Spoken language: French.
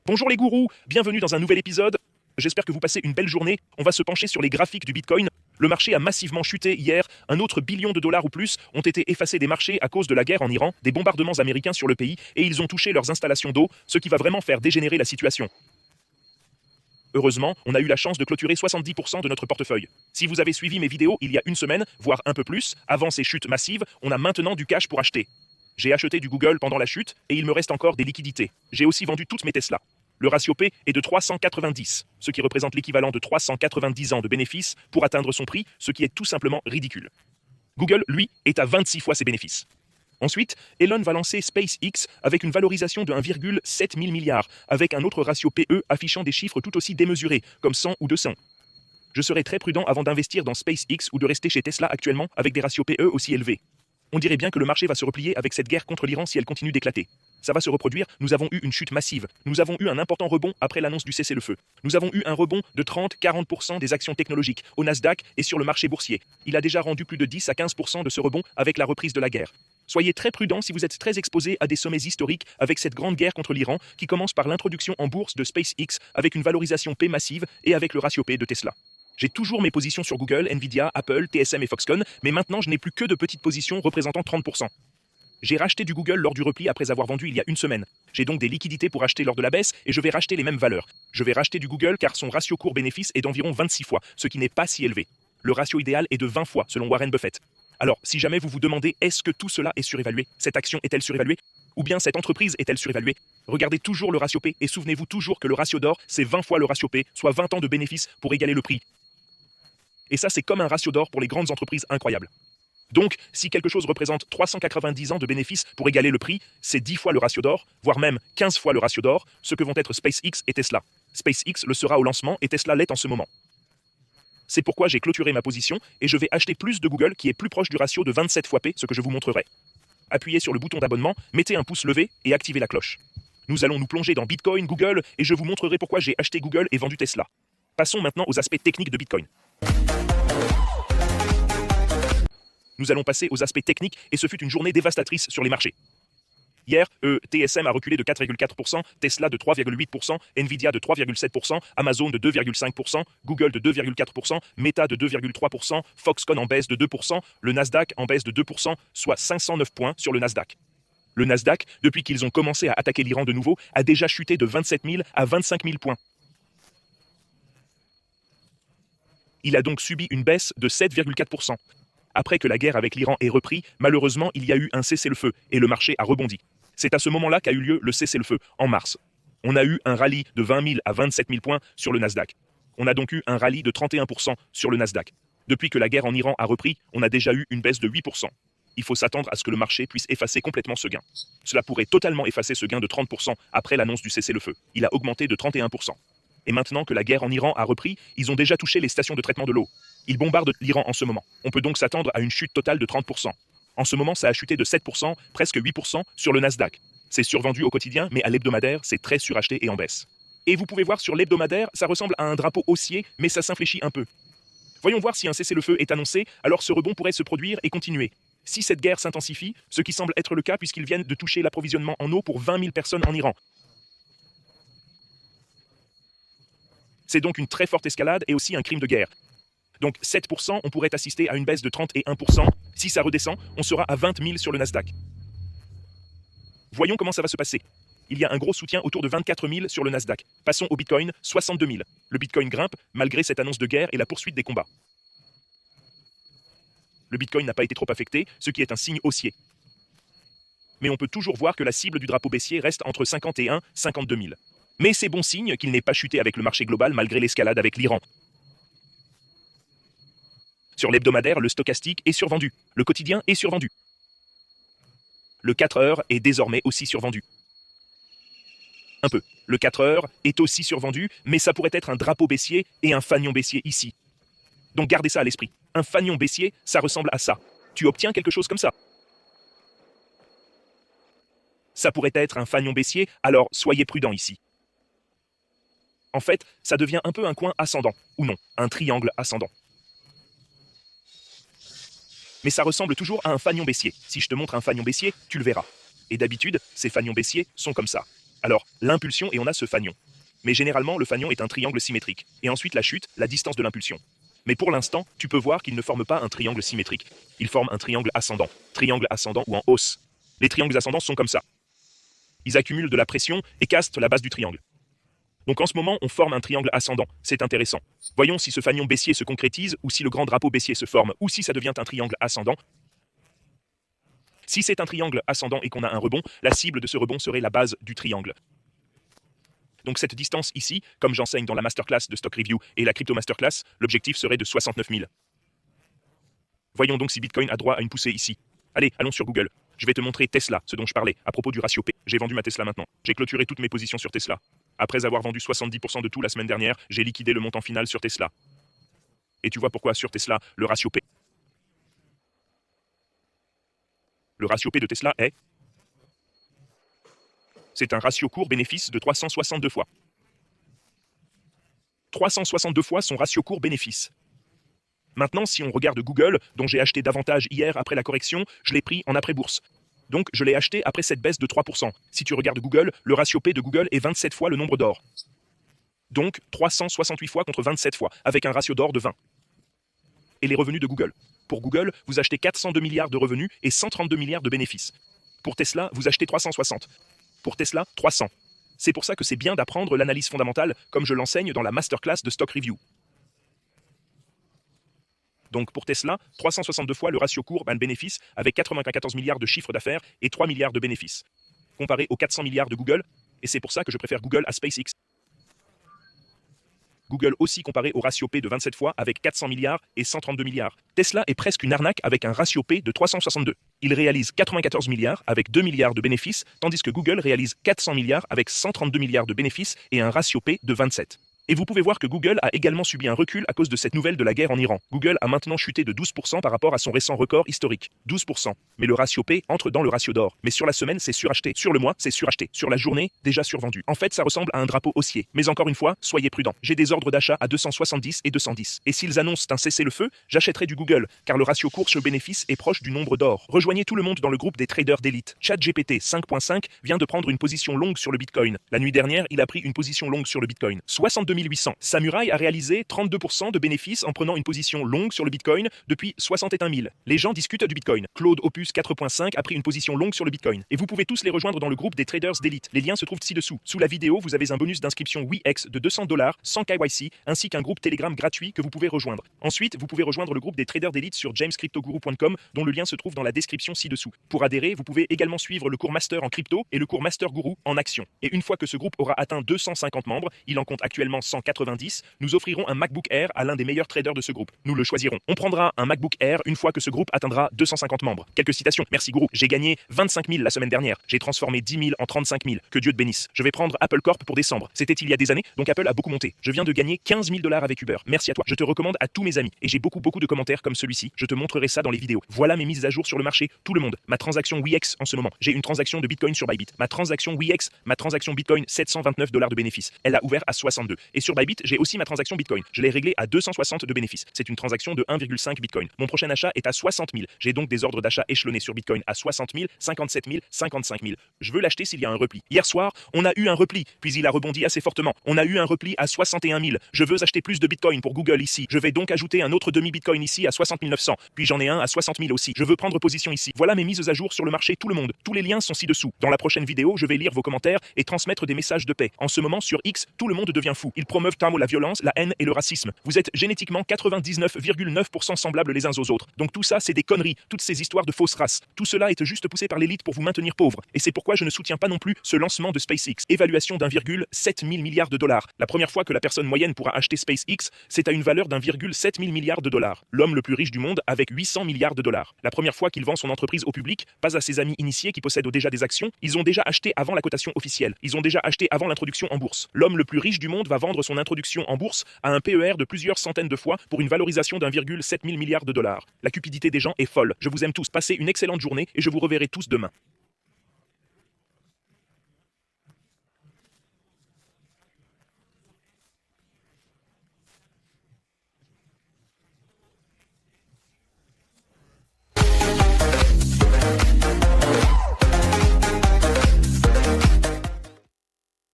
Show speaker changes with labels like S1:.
S1: Bonjour les gourous, bienvenue dans un nouvel épisode. J'espère que vous passez une belle journée. On va se pencher sur les graphiques du Bitcoin. Le marché a massivement chuté hier. Un autre billion de dollars ou plus ont été effacés des marchés à cause de la guerre en Iran, des bombardements américains sur le pays, et ils ont touché leurs installations d'eau, ce qui va vraiment faire dégénérer la situation. Heureusement, on a eu la chance de clôturer 70% de notre portefeuille. Si vous avez suivi mes vidéos il y a une semaine, voire un peu plus, avant ces chutes massives, on a maintenant du cash pour acheter. J'ai acheté du Google pendant la chute, et il me reste encore des liquidités. J'ai aussi vendu toutes mes Tesla. Le ratio P est de 390, ce qui représente l'équivalent de 390 ans de bénéfices pour atteindre son prix, ce qui est tout simplement ridicule. Google, lui, est à 26 fois ses bénéfices. Ensuite, Elon va lancer SpaceX avec une valorisation de 1,7 000 milliards, avec un autre ratio PE affichant des chiffres tout aussi démesurés, comme 100 ou 200. Je serai très prudent avant d'investir dans SpaceX ou de rester chez Tesla actuellement avec des ratios PE aussi élevés. On dirait bien que le marché va se replier avec cette guerre contre l'Iran si elle continue d'éclater. Ça va se reproduire, nous avons eu une chute massive, nous avons eu un important rebond après l'annonce du cessez-le-feu. Nous avons eu un rebond de 30-40% des actions technologiques au Nasdaq et sur le marché boursier. Il a déjà rendu plus de 10 à 15% de ce rebond avec la reprise de la guerre. Soyez très prudents si vous êtes très exposés à des sommets historiques avec cette grande guerre contre l'Iran qui commence par l'introduction en bourse de SpaceX avec une valorisation P massive et avec le ratio P de Tesla. J'ai toujours mes positions sur Google, Nvidia, Apple, TSM et Foxconn, mais maintenant je n'ai plus que de petites positions représentant 30%. J'ai racheté du Google lors du repli après avoir vendu il y a une semaine. J'ai donc des liquidités pour acheter lors de la baisse et je vais racheter les mêmes valeurs. Je vais racheter du Google car son ratio court-bénéfice est d'environ 26 fois, ce qui n'est pas si élevé. Le ratio idéal est de 20 fois selon Warren Buffett. Alors, si jamais vous vous demandez est-ce que tout cela est surévalué, cette action est-elle surévaluée, ou bien cette entreprise est-elle surévaluée, regardez toujours le ratio P et souvenez-vous toujours que le ratio d'or, c'est 20 fois le ratio P, soit 20 ans de bénéfice pour égaler le prix. Et ça, c'est comme un ratio d'or pour les grandes entreprises incroyables. Donc, si quelque chose représente 390 ans de bénéfices pour égaler le prix, c'est 10 fois le ratio d'or, voire même 15 fois le ratio d'or, ce que vont être SpaceX et Tesla. SpaceX le sera au lancement et Tesla l'est en ce moment. C'est pourquoi j'ai clôturé ma position et je vais acheter plus de Google qui est plus proche du ratio de 27 fois P, ce que je vous montrerai. Appuyez sur le bouton d'abonnement, mettez un pouce levé et activez la cloche. Nous allons nous plonger dans Bitcoin, Google et je vous montrerai pourquoi j'ai acheté Google et vendu Tesla. Passons maintenant aux aspects techniques de Bitcoin. Nous allons passer aux aspects techniques et ce fut une journée dévastatrice sur les marchés. Hier, TSM a reculé de 4,4%, Tesla de 3,8%, Nvidia de 3,7%, Amazon de 2,5%, Google de 2,4%, Meta de 2,3%, Foxconn en baisse de 2%, le Nasdaq en baisse de 2%, soit 509 points sur le Nasdaq. Le Nasdaq, depuis qu'ils ont commencé à attaquer l'Iran de nouveau, a déjà chuté de 27 000 à 25 000 points. Il a donc subi une baisse de 7,4%. Après que la guerre avec l'Iran ait repris, malheureusement, il y a eu un cessez-le-feu et le marché a rebondi. C'est à ce moment-là qu'a eu lieu le cessez-le-feu, en mars. On a eu un rallye de 20 000 à 27 000 points sur le Nasdaq. On a donc eu un rallye de 31% sur le Nasdaq. Depuis que la guerre en Iran a repris, on a déjà eu une baisse de 8%. Il faut s'attendre à ce que le marché puisse effacer complètement ce gain. Cela pourrait totalement effacer ce gain de 30% après l'annonce du cessez-le-feu. Il a augmenté de 31%. Et maintenant que la guerre en Iran a repris, ils ont déjà touché les stations de traitement de l'eau. Ils bombardent l'Iran en ce moment. On peut donc s'attendre à une chute totale de 30%. En ce moment, ça a chuté de 7%, presque 8% sur le Nasdaq. C'est survendu au quotidien, mais à l'hebdomadaire, c'est très suracheté et en baisse. Et vous pouvez voir sur l'hebdomadaire, ça ressemble à un drapeau haussier, mais ça s'infléchit un peu. Voyons voir si un cessez-le-feu est annoncé, alors ce rebond pourrait se produire et continuer. Si cette guerre s'intensifie, ce qui semble être le cas puisqu'ils viennent de toucher l'approvisionnement en eau pour 20 000 personnes en Iran. C'est donc une très forte escalade et aussi un crime de guerre. Donc 7%, on pourrait assister à une baisse de 31%. Si ça redescend, on sera à 20 000 sur le Nasdaq. Voyons comment ça va se passer. Il y a un gros soutien autour de 24 000 sur le Nasdaq. Passons au Bitcoin, 62 000. Le Bitcoin grimpe malgré cette annonce de guerre et la poursuite des combats. Le Bitcoin n'a pas été trop affecté, ce qui est un signe haussier. Mais on peut toujours voir que la cible du drapeau baissier reste entre 51 et 52 000. Mais c'est bon signe qu'il n'ait pas chuté avec le marché global malgré l'escalade avec l'Iran. Sur l'hebdomadaire, le stochastique est survendu. Le quotidien est survendu. Le 4 heures est désormais aussi survendu. Un peu. Le 4 heures est aussi survendu, mais ça pourrait être un drapeau baissier et un fanion baissier ici. Donc gardez ça à l'esprit. Un fanion baissier, ça ressemble à ça. Tu obtiens quelque chose comme ça. Ça pourrait être un fanion baissier, alors soyez prudents ici. En fait, ça devient un peu un coin ascendant, ou non, un triangle ascendant. Mais ça ressemble toujours à un fanion baissier. Si je te montre un fanion baissier, tu le verras. Et d'habitude, ces fanions baissiers sont comme ça. Alors, l'impulsion et on a ce fanion. Mais généralement, le fanion est un triangle symétrique. Et ensuite, la chute, la distance de l'impulsion. Mais pour l'instant, tu peux voir qu'il ne forme pas un triangle symétrique. Il forme un triangle ascendant ou en hausse. Les triangles ascendants sont comme ça. Ils accumulent de la pression et castent la base du triangle. Donc en ce moment, on forme un triangle ascendant. C'est intéressant. Voyons si ce fanion baissier se concrétise ou si le grand drapeau baissier se forme ou si ça devient un triangle ascendant. Si c'est un triangle ascendant et qu'on a un rebond, la cible de ce rebond serait la base du triangle. Donc cette distance ici, comme j'enseigne dans la masterclass de Stock Review et la crypto masterclass, l'objectif serait de 69 000. Voyons donc si Bitcoin a droit à une poussée ici. Allez, allons sur Google. Je vais te montrer Tesla, ce dont je parlais, à propos du ratio P. J'ai vendu ma Tesla maintenant. J'ai clôturé toutes mes positions sur Tesla. Après avoir vendu 70% de tout la semaine dernière, j'ai liquidé le montant final sur Tesla. Et tu vois pourquoi sur Tesla, le ratio P. Le ratio P de Tesla est... C'est un ratio court-bénéfice de 362 fois. 362 fois son ratio court-bénéfice. Maintenant, si on regarde Google, dont j'ai acheté davantage hier après la correction, je l'ai pris en après-bourse. Donc, je l'ai acheté après cette baisse de 3%. Si tu regardes Google, le ratio P de Google est 27 fois le nombre d'or. Donc, 368 fois contre 27 fois, avec un ratio d'or de 20. Et les revenus de Google. Pour Google, vous achetez 402 milliards de revenus et 132 milliards de bénéfices. Pour Tesla, vous achetez 360. Pour Tesla, 300. C'est pour ça que c'est bien d'apprendre l'analyse fondamentale, comme je l'enseigne dans la masterclass de Stock Review. Donc pour Tesla, 362 fois le ratio court-bénéfice avec 94 milliards de chiffre d'affaires et 3 milliards de bénéfices. Comparé aux 400 milliards de Google, et c'est pour ça que je préfère Google à SpaceX. Google aussi comparé au ratio P de 27 fois avec 400 milliards et 132 milliards. Tesla est presque une arnaque avec un ratio P de 362. Il réalise 94 milliards avec 2 milliards de bénéfices, tandis que Google réalise 400 milliards avec 132 milliards de bénéfices et un ratio P de 27. Et vous pouvez voir que Google a également subi un recul à cause de cette nouvelle de la guerre en Iran. Google a maintenant chuté de 12% par rapport à son récent record historique. 12%. Mais le ratio P entre dans le ratio d'or. Mais sur la semaine, c'est suracheté. Sur le mois, c'est suracheté. Sur la journée, déjà survendu. En fait, ça ressemble à un drapeau haussier. Mais encore une fois, soyez prudents. J'ai des ordres d'achat à 270 et 210. Et s'ils annoncent un cessez-le-feu, j'achèterai du Google, car le ratio course-bénéfice est proche du nombre d'or. Rejoignez tout le monde dans le groupe des traders d'élite. ChatGPT 5.5 vient de prendre une position longue sur le Bitcoin. La nuit dernière, il a pris une position longue sur le Bitcoin. 62 800. Samurai a réalisé 32% de bénéfices en prenant une position longue sur le Bitcoin depuis 61 000. Les gens discutent du Bitcoin. Claude Opus 4.5 a pris une position longue sur le Bitcoin. Et vous pouvez tous les rejoindre dans le groupe des traders d'élite. Les liens se trouvent ci-dessous. Sous la vidéo, vous avez un bonus d'inscription WeX de $200 sans KYC, ainsi qu'un groupe Telegram gratuit que vous pouvez rejoindre. Ensuite, vous pouvez rejoindre le groupe des traders d'élite sur jamescryptoguru.com, dont le lien se trouve dans la description ci-dessous. Pour adhérer, vous pouvez également suivre le cours Master en crypto et le cours Master Guru en action. Et une fois que ce groupe aura atteint 250 membres, il en compte actuellement 190, nous offrirons un MacBook Air à l'un des meilleurs traders de ce groupe. Nous le choisirons. On prendra un MacBook Air une fois que ce groupe atteindra 250 membres. Quelques citations. Merci Guru. J'ai gagné 25 000 la semaine dernière. J'ai transformé 10 000 en 35 000. Que Dieu te bénisse. Je vais prendre Apple Corp pour décembre. C'était il y a des années, donc Apple a beaucoup monté. Je viens de gagner 15 000 $ avec Uber. Merci à toi. Je te recommande à tous mes amis. Et j'ai beaucoup de commentaires comme celui-ci. Je te montrerai ça dans les vidéos. Voilà mes mises à jour sur le marché. Tout le monde. Ma transaction WeX en ce moment. J'ai une transaction de Bitcoin sur Bybit. Ma transaction WeX, ma transaction Bitcoin, 729 $ de bénéfice. Elle a ouvert à 62. Et sur Bybit, j'ai aussi ma transaction Bitcoin. Je l'ai réglée à 260 de bénéfices. C'est une transaction de 1,5 Bitcoin. Mon prochain achat est à 60 000. J'ai donc des ordres d'achat échelonnés sur Bitcoin à 60 000, 57 000, 55 000. Je veux l'acheter s'il y a un repli. Hier soir, on a eu un repli, puis il a rebondi assez fortement. On a eu un repli à 61 000. Je veux acheter plus de Bitcoin pour Google ici. Je vais donc ajouter un autre demi-Bitcoin ici à 60 900. Puis j'en ai un à 60 000 aussi. Je veux prendre position ici. Voilà mes mises à jour sur le marché tout le monde. Tous les liens sont ci-dessous. Dans la prochaine vidéo, je vais lire vos commentaires et transmettre des messages de paix. En ce moment, sur X, tout le monde devient fou. Ils promeuvent la violence, la haine et le racisme. Vous êtes génétiquement 99,9% semblables les uns aux autres. Donc tout ça, c'est des conneries, toutes ces histoires de fausses races. Tout cela est juste poussé par l'élite pour vous maintenir pauvre. Et c'est pourquoi je ne soutiens pas non plus ce lancement de SpaceX. Évaluation d'1,7 milliard de dollars. La première fois que la personne moyenne pourra acheter SpaceX, c'est à une valeur d'1,7 milliard de dollars. L'homme le plus riche du monde avec 800 milliards de dollars. La première fois qu'il vend son entreprise au public, pas à ses amis initiés qui possèdent déjà des actions, ils ont déjà acheté avant la cotation officielle. Ils ont déjà acheté avant l'introduction en bourse. L'homme le plus riche du monde va vendre son introduction en bourse à un PER de plusieurs centaines de fois pour une valorisation d'1,7 milliard de dollars. La cupidité des gens est folle. Je vous aime tous. Passez une excellente journée et je vous reverrai tous demain.